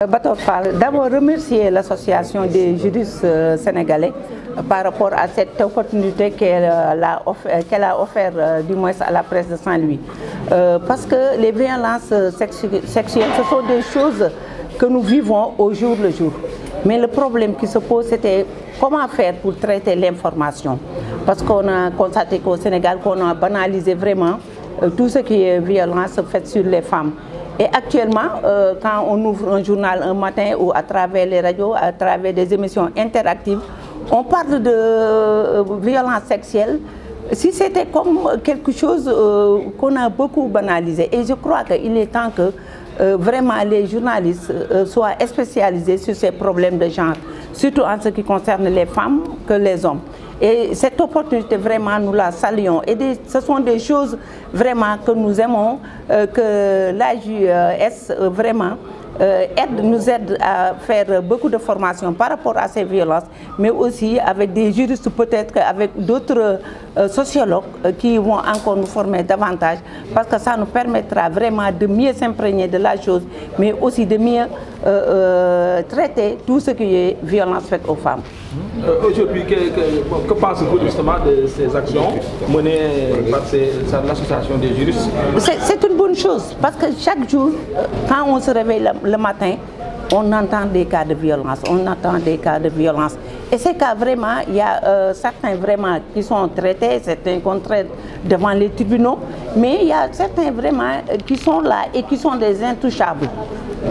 Bator Fall, d'abord remercier l'association des juristes sénégalais par rapport à cette opportunité qu'elle a offert du moins à la presse de Saint-Louis. Parce que les violences sexuelles, ce sont des choses que nous vivons au jour le jour. Mais le problème qui se pose, c'était comment faire pour traiter l'information. Parce qu'on a constaté qu'au Sénégal, qu'on a banalisé vraiment tout ce qui est violence faite sur les femmes. Et actuellement, quand on ouvre un journal un matin ou à travers les radios, à travers des émissions interactives, on parle de violence sexuelle. Si c'était comme quelque chose qu'on a beaucoup banalisé. Et je crois qu'il est temps que vraiment les journalistes soient spécialisés sur ces problèmes de genre, surtout en ce qui concerne les femmes que les hommes. Et cette opportunité, vraiment, nous la saluons. Et ce sont des choses vraiment que nous aimons, que l'AJS vraiment nous aide à faire beaucoup de formations par rapport à ces violences, mais aussi avec des juristes, peut-être avec d'autres sociologues qui vont encore nous former davantage, parce que ça nous permettra vraiment de mieux s'imprégner de la chose, mais aussi de mieux traiter tout ce qui est violence faite aux femmes. Aujourd'hui, que pensez-vous justement de ces actions menées par l'association des juristes? C'est une bonne chose, parce que chaque jour, quand on se réveille le matin, on entend des cas de violence, Et ces cas, vraiment, il y a certains vraiment qui sont traités, certains qu'on traite devant les tribunaux, mais il y a certains vraiment qui sont là et qui sont des intouchables.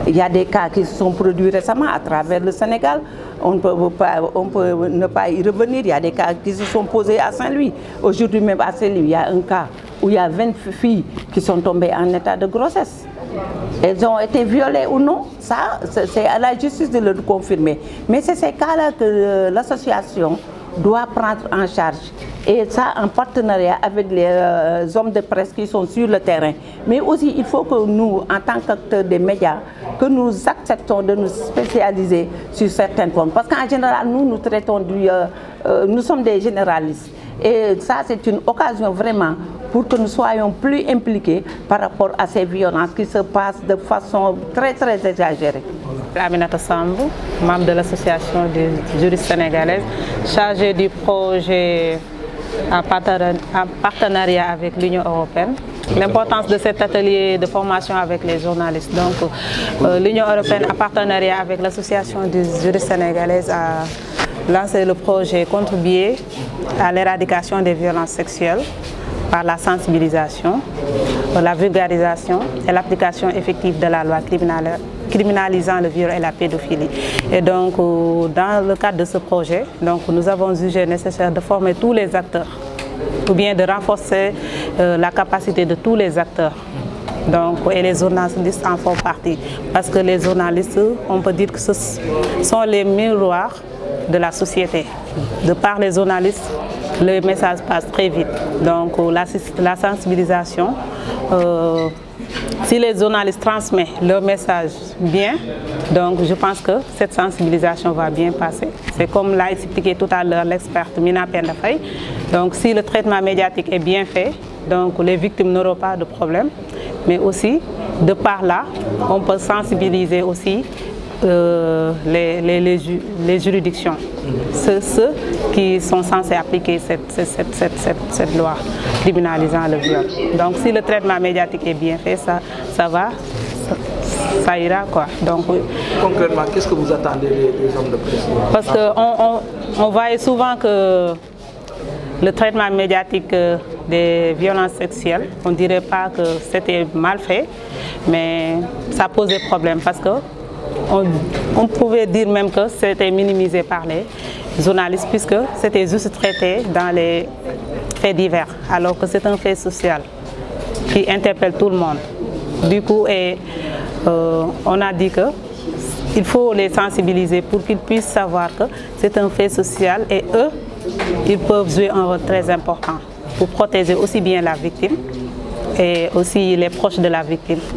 Il y a des cas qui se sont produits récemment à travers le Sénégal, on ne peut ne pas y revenir. Il y a des cas qui se sont posés à Saint-Louis. Aujourd'hui même à Saint-Louis, il y a un cas où il y a 20 filles qui sont tombées en état de grossesse. Elles ont été violées ou non, ça c'est à la justice de le confirmer. Mais c'est ces cas-là que l'association doit prendre en charge. Et ça en partenariat avec les hommes de presse qui sont sur le terrain. Mais aussi il faut que nous, en tant qu'acteurs des médias, que nous acceptons de nous spécialiser sur certains points. Parce qu'en général, nous traitons nous sommes des généralistes. Et ça, c'est une occasion vraiment pour que nous soyons plus impliqués par rapport à ces violences qui se passent de façon très exagérée. Aminata Sambou, membre de l'association des juristes sénégalaises, chargée du projet en partenariat avec l'Union européenne. L'importance de cet atelier de formation avec les journalistes. Donc, l'Union européenne, en partenariat avec l'association des juristes sénégalaises, a lancé le projet Contribuer à l'éradication des violences sexuelles par la sensibilisation, la vulgarisation et l'application effective de la loi criminalisant le viol et la pédophilie. Et donc, dans le cadre de ce projet, nous avons jugé nécessaire de former tous les acteurs, ou bien de renforcer la capacité de tous les acteurs. Donc, et les journalistes en font partie. Parce que les journalistes, on peut dire que ce sont les miroirs de la société. De par les journalistes, le message passe très vite. Donc, la sensibilisation, si les journalistes transmettent leur message bien, donc je pense que cette sensibilisation va bien passer. C'est comme l'a expliqué tout à l'heure l'experte Mina Pendafay. Donc, si le traitement médiatique est bien fait, donc les victimes n'auront pas de problème. Mais aussi, de par là, on peut sensibiliser aussi les juridictions, ceux qui sont censés appliquer cette loi criminalisant le viol. Donc si le traitement médiatique est bien fait, ça ira quoi. Donc, concrètement, qu'est-ce que vous attendez des hommes de presse? Parce qu'on voit souvent que le traitement médiatique des violences sexuelles, on ne dirait pas que c'était mal fait, mais ça posait problème parce que on pouvait dire même que c'était minimisé par les journalistes puisque c'était juste traité dans les faits divers, alors que c'est un fait social qui interpelle tout le monde. Du coup, on a dit qu'il faut les sensibiliser pour qu'ils puissent savoir que c'est un fait social et eux, ils peuvent jouer un rôle très important pour protéger aussi bien la victime et aussi les proches de la victime.